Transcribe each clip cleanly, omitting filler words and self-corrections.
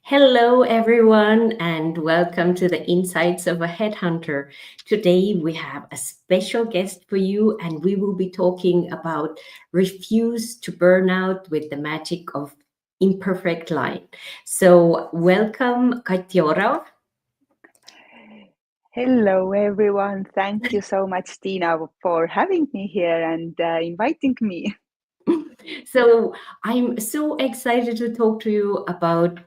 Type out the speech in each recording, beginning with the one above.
Hello, everyone, and welcome to the Insights of a Headhunter. Today, we have a special guest for you, and we will be talking about refuse to burnout with the magic of imperfect line. So, welcome, Kati Orav. Hello, everyone. Thank you so much, Tiina, for having me here and inviting me. So, I'm so excited to talk to you about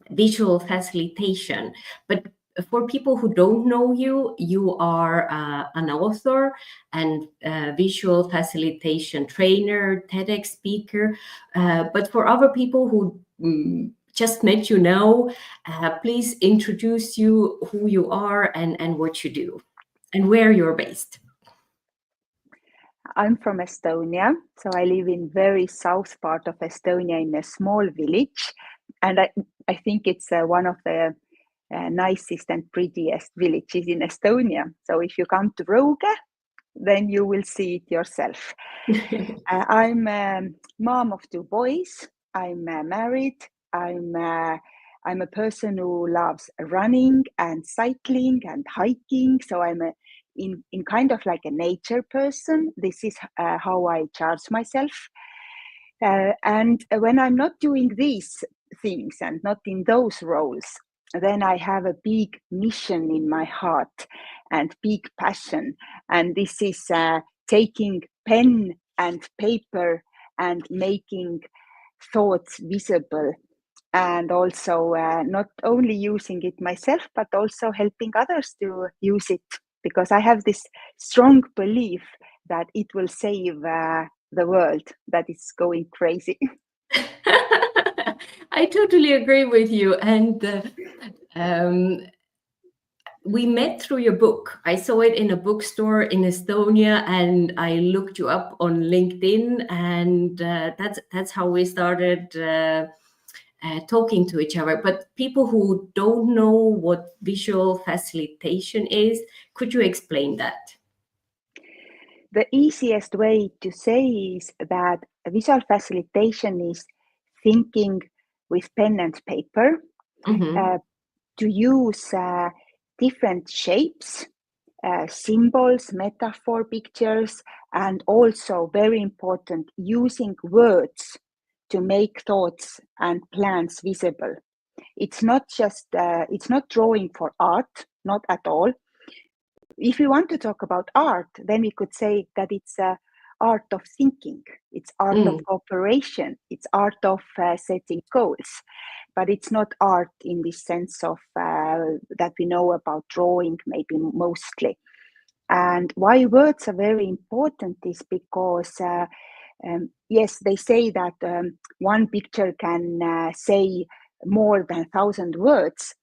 visual facilitation. But for people who don't know you, you are an author and visual facilitation trainer, TEDx speaker. But for other people who just met you now, please introduce you, who you are, and what you do, and where you're based. I'm from Estonia, so I live in very south part of Estonia in a small village, and I think it's one of the nicest and prettiest villages in Estonia. So if you come to Rooge, then you will see it yourself. I'm mom of two boys. I'm married. I'm a person who loves running and cycling and hiking. So I'm in kind of like a nature person. This is how I charge myself. And when I'm not doing these things and not in those roles, then I have a big mission in my heart and big passion. And this is taking pen and paper and making thoughts visible, and also not only using it myself, but also helping others to use it, because I have this strong belief that it will save the world that is going crazy. I totally agree with you. And um, we met through your book. I saw it in a bookstore in Estonia, and I looked you up on LinkedIn, and that's how we started talking to each other. But people who don't know what visual facilitation is, could you explain that? The easiest way to say is that visual facilitation is thinking with pen and paper, Mm-hmm. to use different shapes, symbols, metaphor pictures, and also very important, using words to make thoughts and plans visible. It's not just, it's not drawing for art, not at all. If we want to talk about art, then we could say that it's art of thinking, it's art of Mm. cooperation, it's art of setting goals, but it's not art in the sense of that we know about drawing, maybe mostly. And why words are very important is because yes, they say that one picture can say more than 1,000 words,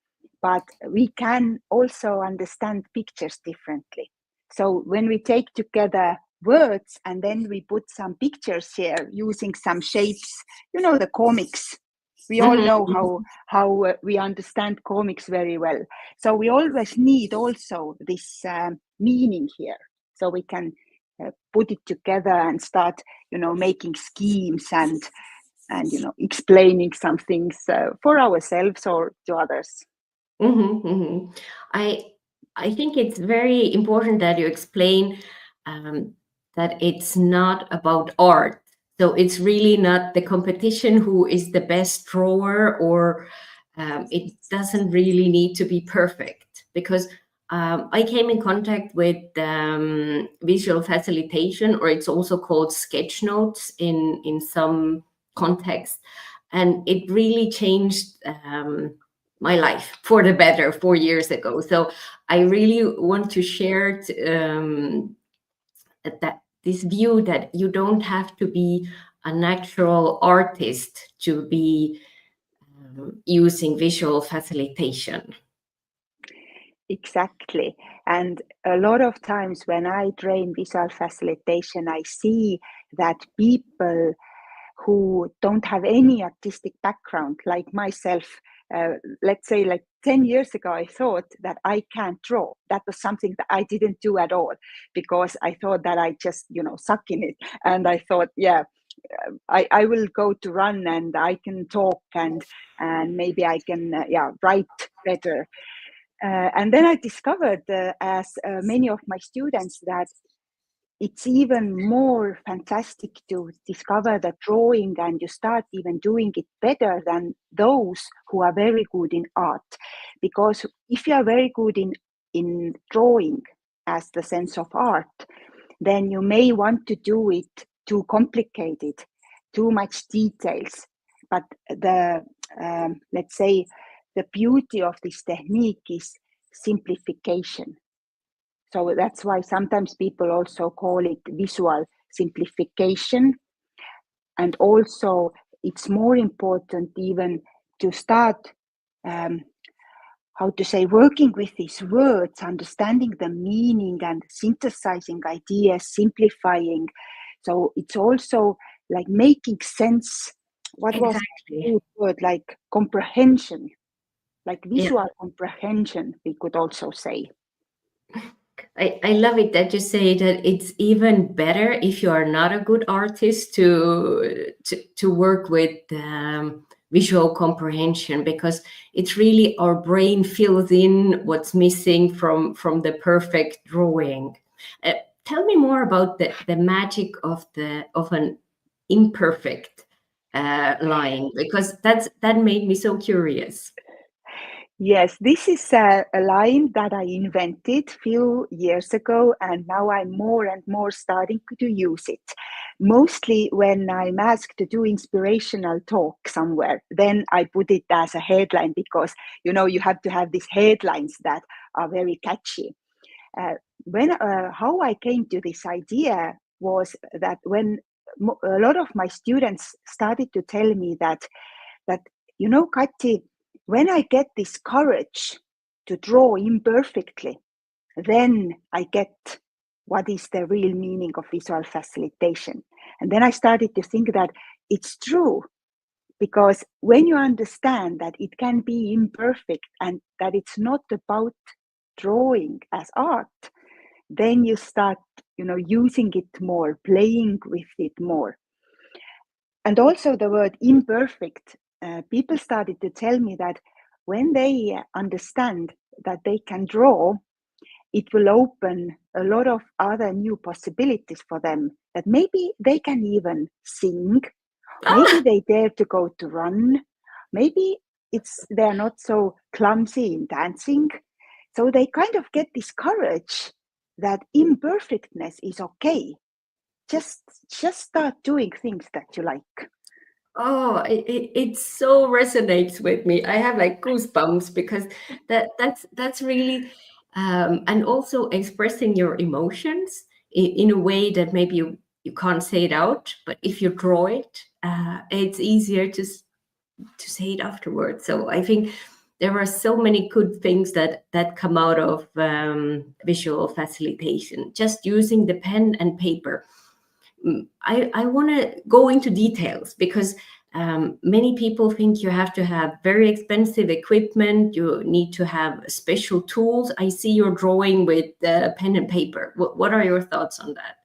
but we can also understand pictures differently. So when we take together words and then we put some pictures here using some shapes, the comics. We all know Mm-hmm. how we understand comics very well. So we always need also this meaning here, so we can put it together and start, making schemes and explaining some things for ourselves or to others. Mm-hmm, mm-hmm. I I think it's very important that you explain um, that it's not about art. So it's really not the competition who is the best drawer, or it doesn't really need to be perfect, because I came in contact with visual facilitation, or it's also called sketch notes in some context, and it really changed my life for the better 4 years ago. So I really want to share that this view that you don't have to be a natural artist to be using visual facilitation. Exactly. And a lot of times when I train visual facilitation, I see that people who don't have any artistic background, like myself, let's say like 10 years ago, I thought that I can't draw. That was something that I didn't do at all, because I thought that I just, suck in it. And I thought, yeah, I will go to run and I can talk and maybe I can write better. And then I discovered, as many of my students, that it's even more fantastic to discover that drawing and you start even doing it better than those who are very good in art. Because if you are very good in drawing as the sense of art, then you may want to do it too complicated, too much details. But the let's say the beauty of this technique is simplification. So that's why sometimes people also call it visual simplification. And also it's more important even to start, working with these words, understanding the meaning and synthesizing ideas, simplifying. So it's also like making sense. What was the word? Like comprehension, like visual comprehension, we could also say. I love it that you say that it's even better if you are not a good artist to work with visual comprehension, because it's really our brain fills in what's missing from the perfect drawing. Tell me more about the magic of an imperfect line, because that made me so curious. Yes, this is a line that I invented a few years ago, and now I'm more and more starting to use it. Mostly when I'm asked to do inspirational talk somewhere, then I put it as a headline, because you have to have these headlines that are very catchy. How I came to this idea was that when a lot of my students started to tell me that Kati, when I get this courage to draw imperfectly, then I get what is the real meaning of visual facilitation. And then I started to think that it's true, because when you understand that it can be imperfect and that it's not about drawing as art, then you start, using it more, playing with it more. And also the word imperfect, people started to tell me that when they understand that they can draw, it will open a lot of other new possibilities for them, that maybe they can even sing, maybe they dare to go to run, maybe they're not so clumsy in dancing. So they kind of get this courage that imperfectness is okay. Just start doing things that you like. Oh, it so resonates with me. I have like goosebumps, because that's really and also expressing your emotions in a way that maybe you can't say it out, but if you draw it, it's easier to say it afterwards. So I think there are so many good things that come out of visual facilitation, just using the pen and paper. I want to go into details, because many people think you have to have very expensive equipment, you need to have special tools. I see you're drawing with pen and paper. What are your thoughts on that?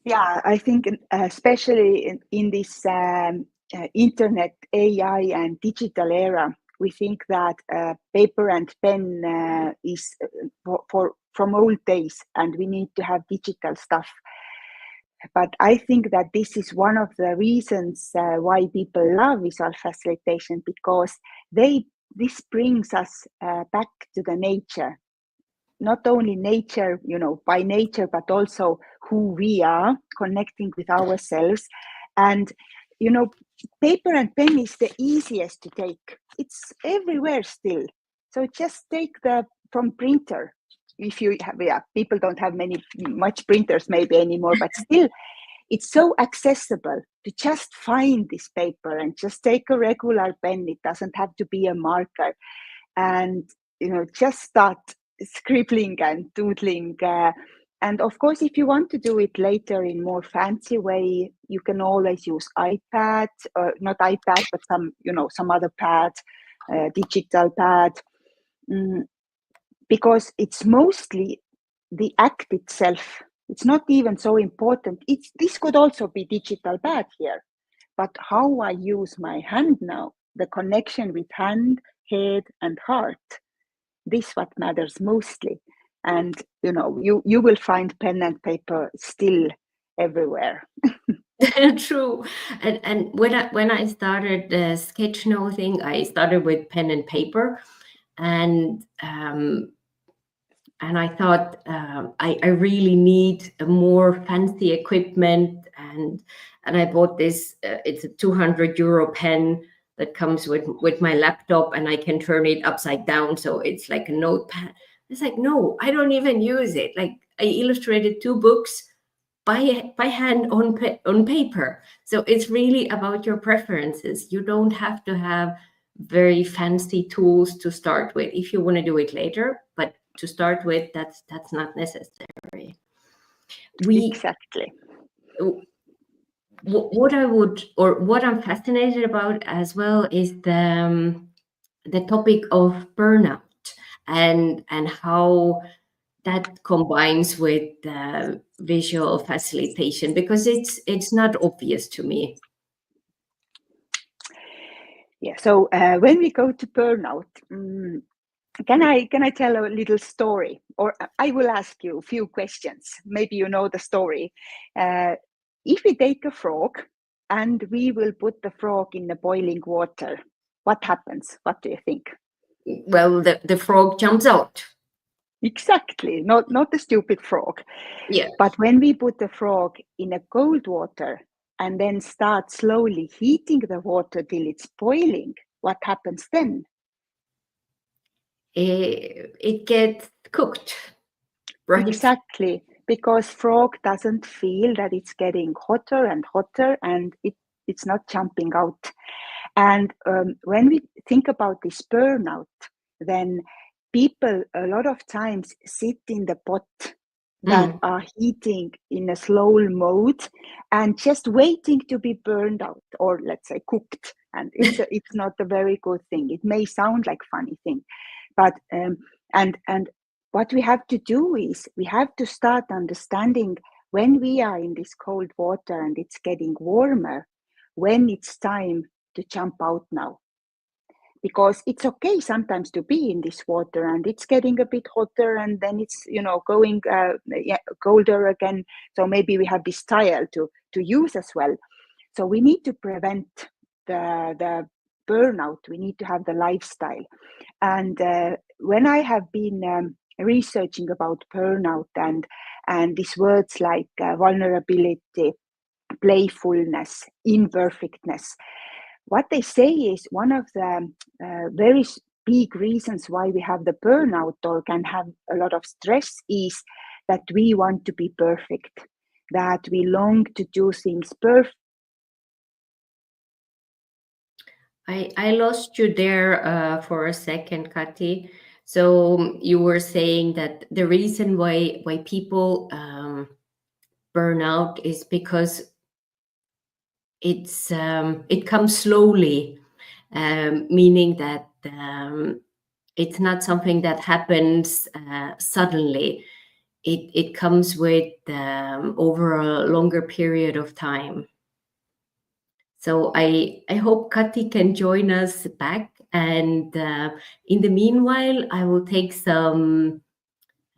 Yeah, I think especially in this internet, AI and digital era, we think that paper and pen is from old days, and we need to have digital stuff. But I think that this is one of the reasons why people love visual facilitation, because this brings us back to the nature. Not only nature, by nature, but also who we are, connecting with ourselves. And, paper and pen is the easiest to take. It's everywhere still. So just take from printer. If you have, people don't have much printers maybe anymore, but still it's so accessible to just find this paper and just take a regular pen. It doesn't have to be a marker. And, just start scribbling and doodling. And of course, if you want to do it later in more fancy way, you can always use iPad, or not iPad, but some other pad, digital pad, because it's mostly the act itself It's not even so important. This could also be digital bad here, but how I use my hand now, the connection with hand, head, and heart, this what matters mostly. And you will find pen and paper still everywhere. True. And when I started sketchnoting, I started with pen and paper, and I thought I really need a more fancy equipment, and I bought this. It's a 200 euro pen that comes with my laptop, and I can turn it upside down, so it's like a notepad. It's like, no, I don't even use it. Like, I illustrated 2 books by hand on paper. So it's really about your preferences. You don't have to have very fancy tools to start with if you want to do it later, but to start with, that's not necessary. Exactly. What I'm fascinated about as well is the topic of burnout, and how that combines with visual facilitation, because it's not obvious to me. Yeah. So when we go to burnout, can I tell a little story, or I will ask you a few questions? Maybe you know the story. If we take a frog and we will put the frog in the boiling water, what happens? What do you think? Well, the frog jumps out. Exactly, not the stupid frog. Yeah. But when we put the frog in a cold water and then start slowly heating the water till it's boiling, what happens then? It gets cooked, right? Exactly, because frog doesn't feel that it's getting hotter and hotter, and it's not jumping out. And when we think about this burnout, then people a lot of times sit in the pot that are heating in a slow mode and just waiting to be burned out, or let's say cooked. And it's not a very good thing. It may sound like funny thing, but and what we have to do is we have to start understanding when we are in this cold water and it's getting warmer, when it's time to jump out now. Because it's okay sometimes to be in this water and it's getting a bit hotter, and then it's going colder again. So maybe we have this style to use as well. So we need to prevent the burnout. We need to have the lifestyle. And when I have been researching about burnout and these words like vulnerability, playfulness, imperfectness, what they say is one of the very big reasons why we have the burnout or can have a lot of stress is that we want to be perfect, that we long to do things perfect. I lost you there for a second, Kati. So you were saying that the reason why people burn out is because it comes slowly, meaning that it's not something that happens suddenly. It comes with over a longer period of time. So I hope Kati can join us back, and in the meanwhile, I will take some.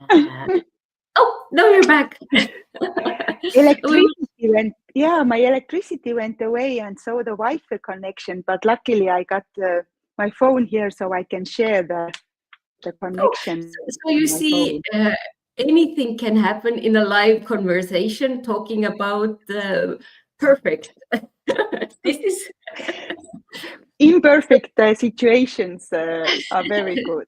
Oh, no, you're back. My electricity went away, and so the Wi-Fi connection. But luckily, I got my phone here, so I can share the connection. So you see, anything can happen in a live conversation talking about perfect. This is imperfect situations are very good.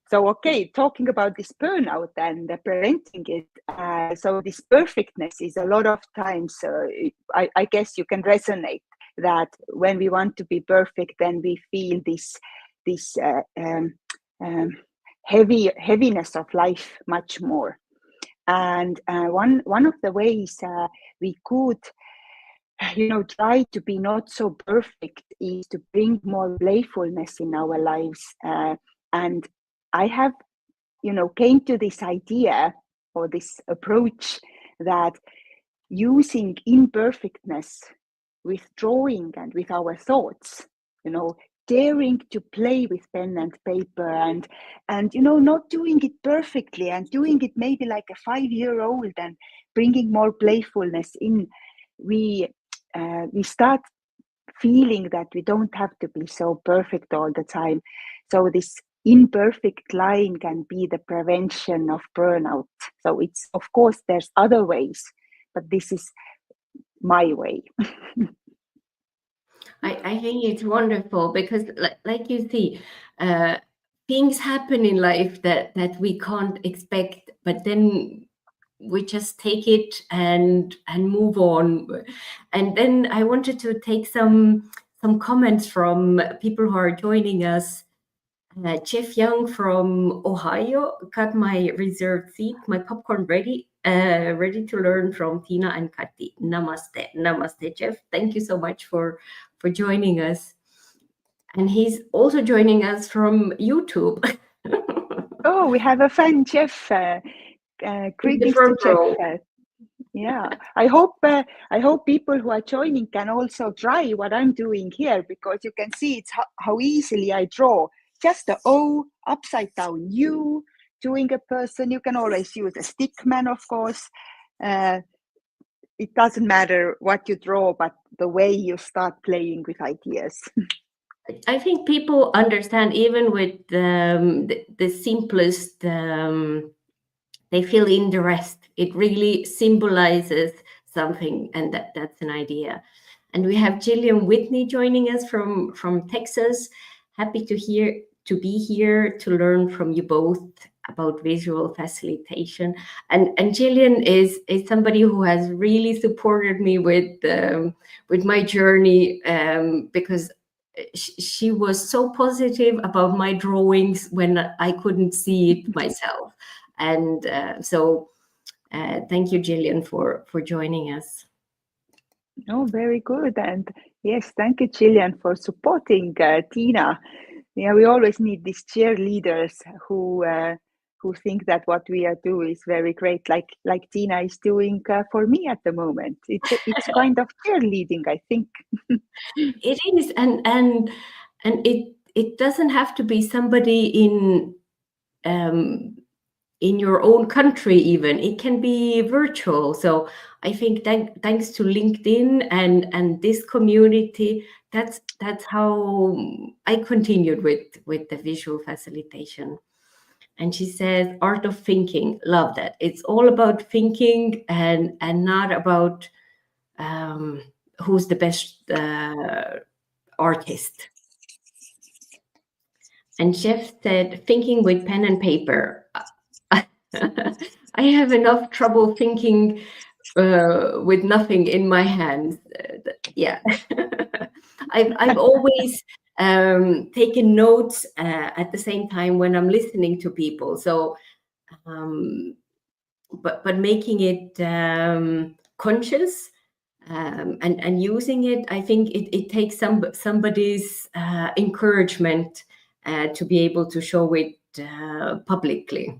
So, okay, talking about this burnout and preventing it. So this perfectness is a lot of times, I guess you can resonate that when we want to be perfect, then we feel this heaviness of life much more. And one of the ways we could try to be not so perfect is to bring more playfulness in our lives. And I have came to this idea or this approach that using imperfectness with drawing and with our thoughts, daring to play with pen and paper, and not doing it perfectly, and doing it maybe like a 5-year-old, and bringing more playfulness in, we start feeling that we don't have to be so perfect all the time. So this imperfect lying can be the prevention of burnout. So it's, of course, there's other ways, but this is my way. I think it's wonderful because, like you see, things happen in life that we can't expect, but then we just take it and move on. And then I wanted to take some comments from people who are joining us. Jeff Young from Ohio, got my reserved seat, my popcorn ready, ready to learn from Tiina and Kati. Namaste, namaste, Jeff. Thank you so much for joining us. And he's also joining us from YouTube. Oh, we have a fan, Jeff. Greetings to Jeff. Yeah, I hope people who are joining can also try what I'm doing here, because you can see it's how easily I draw. Just the O, upside down U, doing a person. You can always use a stick man, of course. It doesn't matter what you draw, but the way you start playing with ideas. I think people understand, even with the simplest, they fill in the rest. It really symbolizes something, and that's an idea. And we have Gillian Whitney joining us from Texas. Happy to be here to learn from you both about visual facilitation. And Gillian is somebody who has really supported me with my journey, because she was so positive about my drawings when I couldn't see it myself. And so thank you, Gillian, for joining us. Oh, very good. And yes, thank you, Gillian, for supporting Tiina. Yeah, we always need these cheerleaders who think that what we are doing is very great, like Tiina is doing for me at the moment. It's kind of cheerleading, I think. It is, and it doesn't have to be somebody in your own country. Even it can be virtual. So I think thanks to LinkedIn and this community, that's how I continued with the visual facilitation. And she says, art of thinking. Love that. It's all about thinking and not about who's the best artist. And Jeff said, thinking with pen and paper. I have enough trouble thinking with nothing in my hands. Yeah. I've always taken notes at the same time when I'm listening to people. So, but making it conscious and using it, I think it takes somebody's encouragement to be able to show it publicly.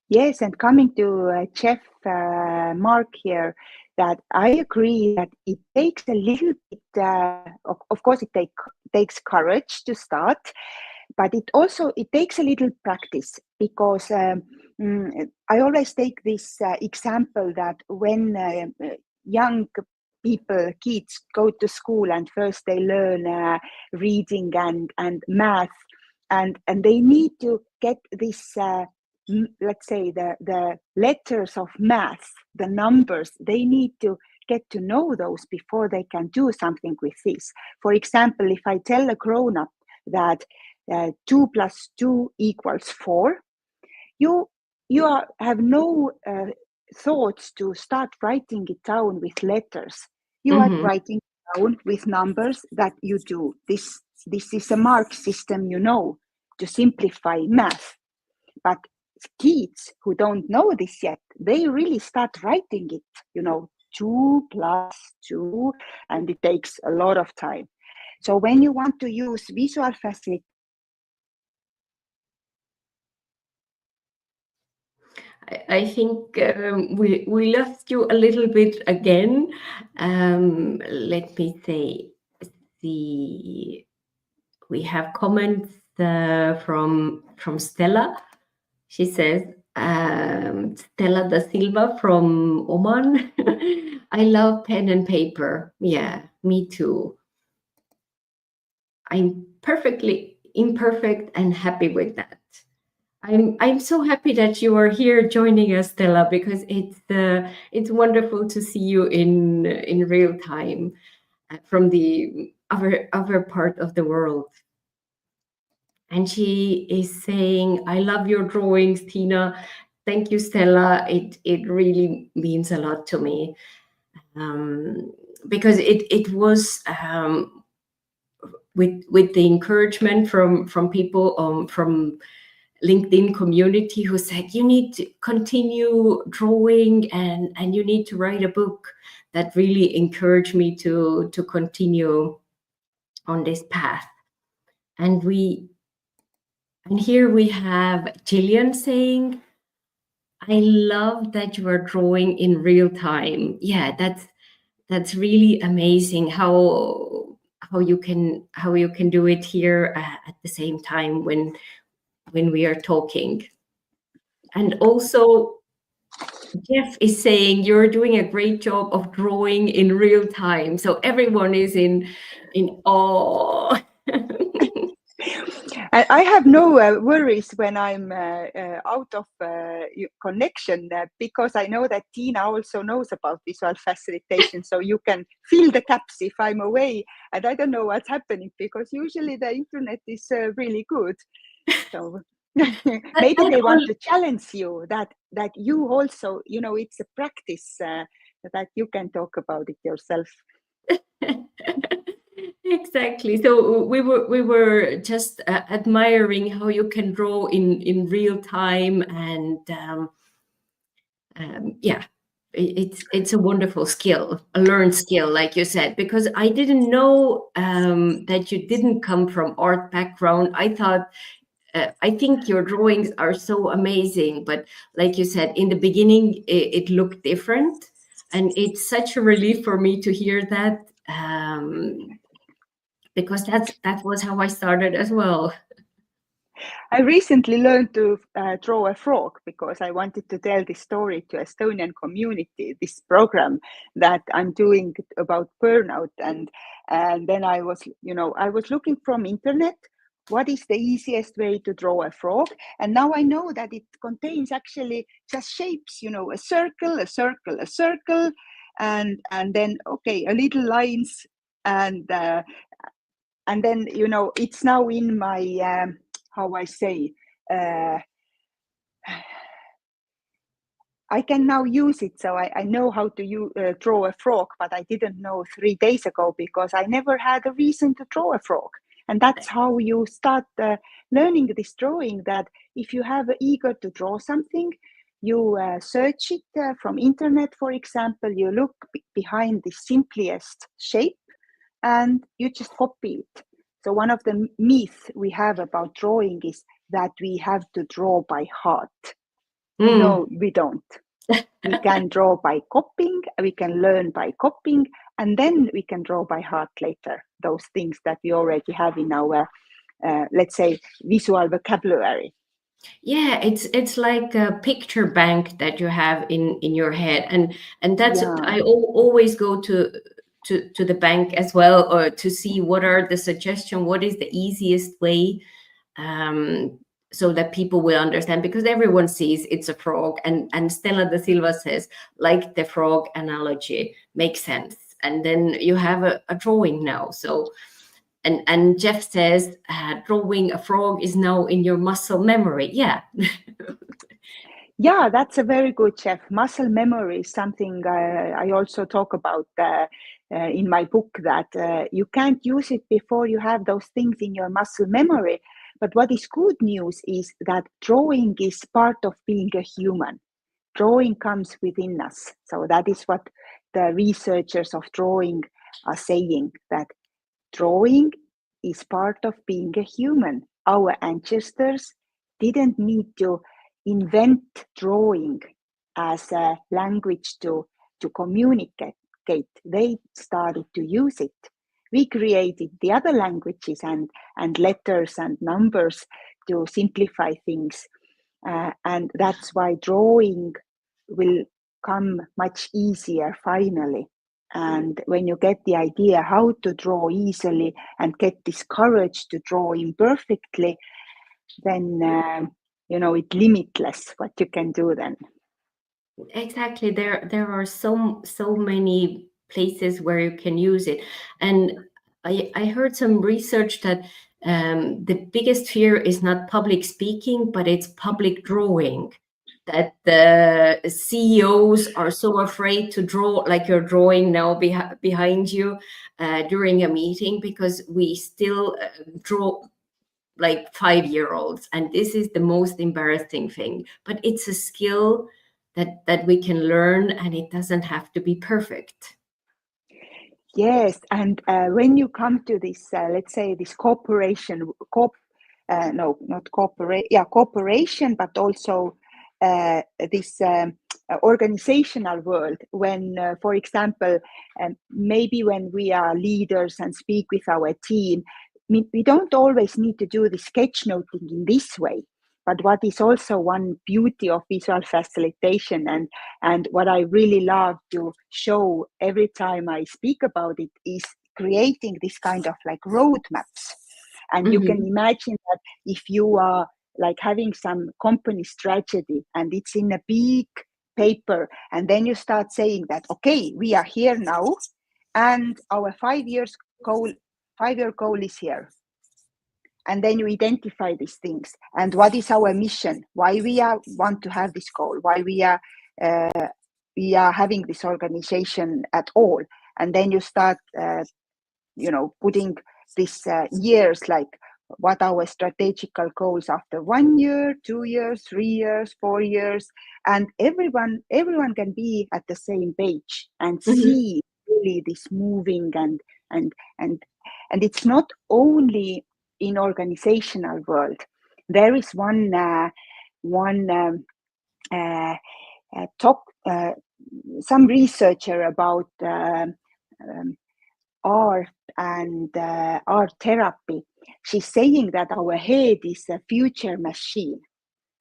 Yes, and coming to Jeff Mark here, that I agree that it takes a little bit, of course, it takes courage to start, but it takes a little practice, because I always take this example that when young people, kids, go to school and first they learn reading and math, and they need to get this, let's say, the letters of math, the numbers, they need to get to know those before they can do something with this. For example, if I tell a grown-up that 2 plus 2 equals 4, you have no thoughts to start writing it down with letters. You are writing down with numbers that you do. This is a mark system, to simplify math. But kids who don't know this yet, they really start writing it, 2 plus 2, and it takes a lot of time. So when you want to use visual facilitation, I think we lost you a little bit again. Let me say, we have comments from Stella. She says, Stella da Silva from Oman. I love pen and paper. Yeah, me too. I'm perfectly imperfect and happy with that. I'm so happy that you are here joining us, Stella, because it's wonderful to see you in real time from the other part of the world. And she is saying, "I love your drawings, Tiina. Thank you, Stella. It really means a lot to me because it was." With the encouragement from people from LinkedIn community who said you need to continue drawing and you need to write a book, that really encouraged me to continue on this path. And here we have Gillian saying, I love that you are drawing in real time. Yeah, that's really amazing how you can do it here at the same time when we are talking. And also Jeff is saying you're doing a great job of drawing in real time. So everyone is in awe. I have no worries when I'm out of connection because I know that Tiina also knows about visual facilitation. So you can fill the gaps if I'm away. And I don't know what's happening because usually the internet is really good. So maybe they want to challenge you that you also, it's a practice that you can talk about it yourself. Exactly. So we were just admiring how you can draw in real time, and yeah, it's a wonderful skill, a learned skill, like you said. Because I didn't know that you didn't come from art background. I thought. I think your drawings are so amazing, but like you said, in the beginning, it looked different, and it's such a relief for me to hear that. Because that was how I started as well. I recently learned to draw a frog because I wanted to tell this story to Estonian community, this program that I'm doing about burnout. And then I was looking from internet, what is the easiest way to draw a frog? And now I know that it contains actually just shapes, a circle, a circle, a circle, and then, okay, a little lines. And then, it's now in my, how I say, I can now use it. So I know how to draw a frog, but I didn't know 3 days ago because I never had a reason to draw a frog. And that's how you start learning this drawing, that if you have eager to draw something, you search it from internet, for example, you look behind the simplest shape and you just copy it. So one of the myths we have about drawing is that we have to draw by heart. No, we don't. We can draw by copying, we can learn by copying, and then we can draw by heart later, those things that we already have in our, let's say, visual vocabulary. Yeah, it's like a picture bank that you have in your head, and that's I always go to the bank as well, or to see what are the suggestion, what is the easiest way, so that people will understand, because everyone sees it's a frog, and Stella da Silva says, like the frog analogy makes sense, and then you have a drawing now. So and Jeff says drawing a frog is now in your muscle memory. Yeah. Yeah, that's a very good, Jeff. Muscle memory is something I also talk about in my book, that you can't use it before you have those things in your muscle memory. But what is good news is that drawing is part of being a human. Drawing comes within us. So that is what the researchers of drawing are saying, that drawing is part of being a human. Our ancestors didn't need to invent drawing as a language to communicate. They started to use it. We created the other languages and letters and numbers to simplify things. And that's why drawing will come much easier finally. And when you get the idea how to draw easily and get this courage to draw imperfectly, then it's limitless what you can do then. Exactly. There are so many places where you can use it. And I heard some research that the biggest fear is not public speaking, but it's public drawing. That the CEOs are so afraid to draw like you're drawing now behind you during a meeting, because we still draw like 5-year-olds, and this is the most embarrassing thing. But it's a skill that we can learn, and it doesn't have to be perfect. Yes, and when you come to this, let's say this cooperation, cooperation, but also this organizational world. When, for example, maybe when we are leaders and speak with our team, we don't always need to do the sketchnoting in this way. But what is also one beauty of visual facilitation, and what I really love to show every time I speak about it, is creating this kind of like roadmaps. And you can imagine that if you are like having some company strategy and it's in a big paper, and then you start saying that, okay, we are here now, and our 5-year goal is here. And then you identify these things and what is our mission, why we want to have this goal, why we are having this organization at all. And then you start putting these years, like what our strategical goals after 1 year, 2 years, 3 years, 4 years, and everyone can be at the same page and see really this moving and it's not only in organizational world. There is some researcher about art and art therapy. She's saying that our head is a future machine.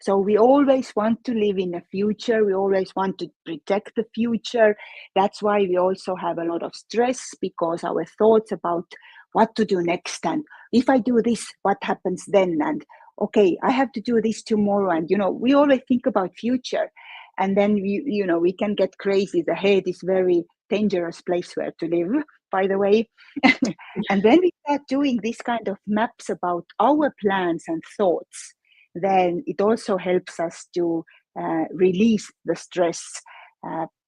So we always want to live in the future. We always want to protect the future. That's why we also have a lot of stress, because our thoughts about what to do next, and if I do this, what happens then, and okay, I have to do this tomorrow, and we always think about future, and then we can get crazy. The head is very dangerous place where to live, by the way. And then we start doing this kind of maps about our plans and thoughts, then it also helps us to release the stress,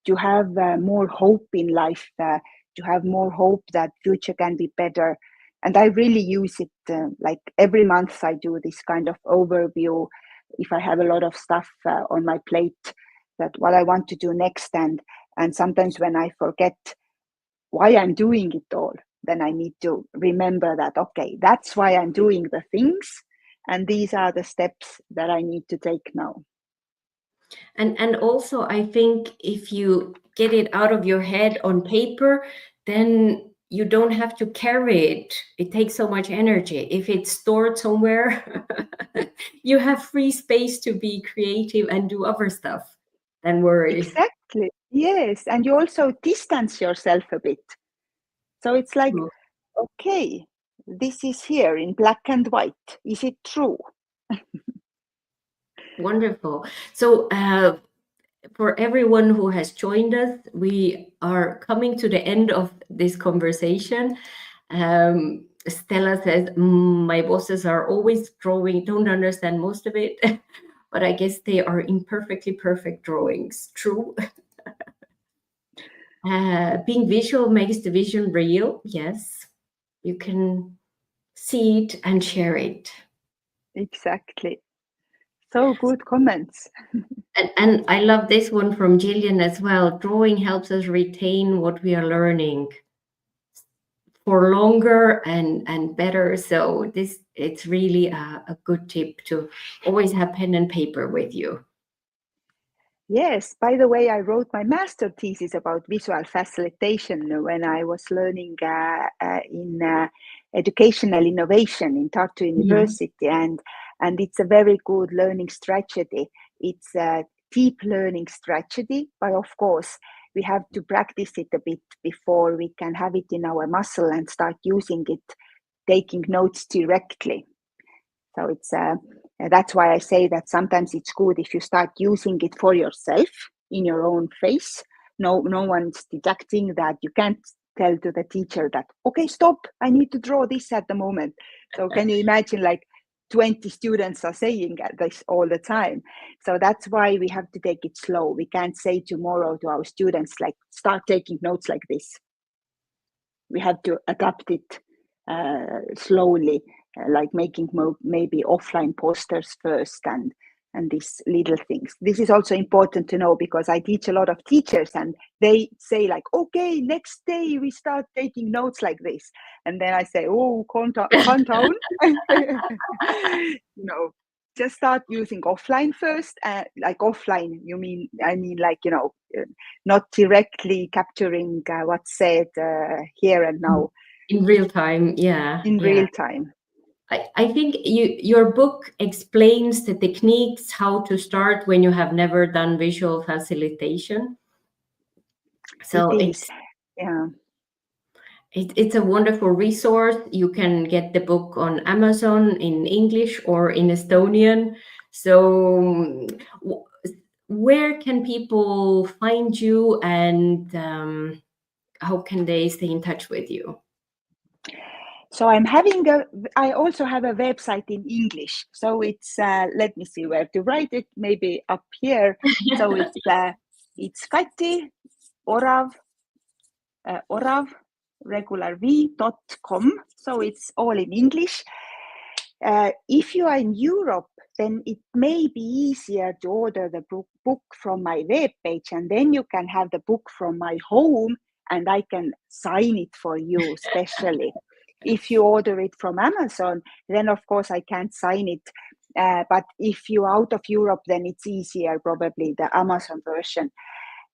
to have more hope in life, to have more hope that future can be better. And I really use it like every month. I do this kind of overview if I have a lot of stuff on my plate, that what I want to do next. And sometimes when I forget why I'm doing it all, then I need to remember that, okay, that's why I'm doing the things, and these are the steps that I need to take now. And also, I think if you get it out of your head on paper, then you don't have to carry it. It takes so much energy. If it's stored somewhere, you have free space to be creative and do other stuff than worry. Exactly. Yes. And you also distance yourself a bit. So it's like, okay, this is here in black and white. Is it true? Wonderful. So for everyone who has joined us, we are coming to the end of this conversation. Stella says, my bosses are always drawing, don't understand most of it, but I guess they are imperfectly perfect drawings. True. Being visual makes the vision real. Yes, you can see it and share it. Exactly. So good comments. And I love this one from Jillian as well. Drawing helps us retain what we are learning. for longer and better. So it's really a good tip to always have pen and paper with you. Yes, by the way, I wrote my master thesis about visual facilitation when I was learning in educational innovation in Tartu University, and it's a very good learning strategy. It's a deep learning strategy, but of course, we have to practice it a bit before we can have it in our muscle and start using it, taking notes directly. So it's that's why I say that sometimes it's good if you start using it for yourself in your own face. No one's deducting that. You can't tell to the teacher that, okay, stop, I need to draw this at the moment. So can you imagine, like 20 students are saying this all the time? So that's why we have to take it slow. We can't say tomorrow to our students, like, start taking notes like this. We have to adapt it slowly, like making maybe offline posters first and these little things. This is also important to know because I teach a lot of teachers and they say like, okay, next day we start taking notes like this. And then I say, oh, calm down. No, just start using offline first. Like offline, I mean like, not directly capturing what's said here and now. In real time, yeah. In real time. I think your book explains the techniques, how to start when you have never done visual facilitation. So it's a wonderful resource. You can get the book on Amazon in English or in Estonian. So where can people find you, and how can they stay in touch with you? So I also have a website in English. So it's, let me see where to write it, maybe up here. So it's Kati Orav, regularv.com. So it's all in English. If you are in Europe, then it may be easier to order the book from my webpage, and then you can have the book from my home and I can sign it for you specially. If you order it from Amazon, then of course I can't sign it. But if you're out of Europe, then it's easier, probably the Amazon version.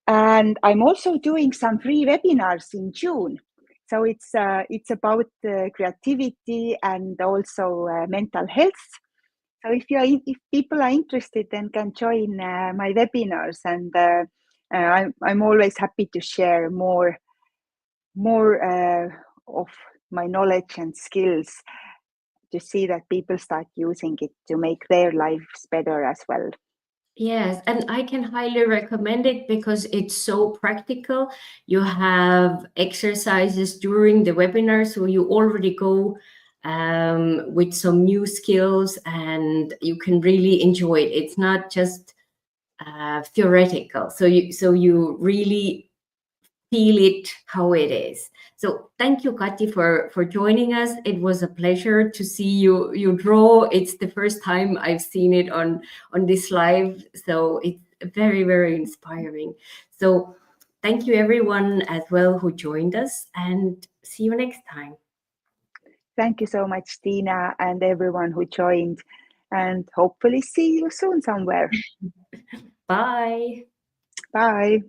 And I'm also doing some free webinars in June. So it's about creativity and also mental health. So if people are interested, then can join my webinars, and I'm always happy to share more of my knowledge and skills to see that people start using it to make their lives better as well. Yes, and I can highly recommend it because it's so practical. You have exercises during the webinar, so you already go with some new skills and you can really enjoy it. It's not just theoretical. So you really feel it how it is. So thank you, Kati, for joining us. It was a pleasure to see you draw. It's the first time I've seen it on this live, so it's very, very inspiring. So thank you everyone as well who joined us, and see you next time. Thank you so much, Tiina, and everyone who joined, and hopefully see you soon somewhere. Bye. Bye.